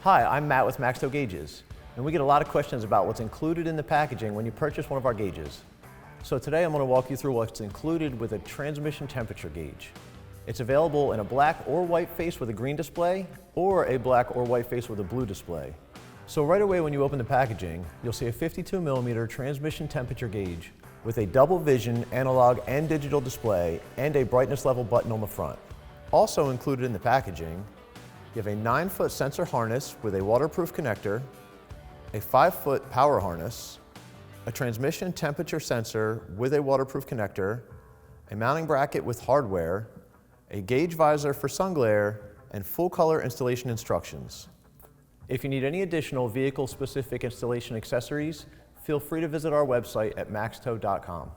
Hi, I'm Matt with MaxTow Gauges, and we get a lot of questions about what's included in the packaging when you purchase one of our gauges. So today I'm going to walk you through what's included with a transmission temperature gauge. It's available in a black or white face with a green display, or a black or white face with a blue display. So right away when you open the packaging, you'll see a 52mm transmission temperature gauge with a double vision analog and digital display and a brightness level button on the front. Also included in the packaging, you have a 9-foot sensor harness with a waterproof connector, a 5-foot power harness, a transmission temperature sensor with a waterproof connector, a mounting bracket with hardware, a gauge visor for sun glare, and full color installation instructions. If you need any additional vehicle-specific installation accessories, feel free to visit our website at maxtow.com.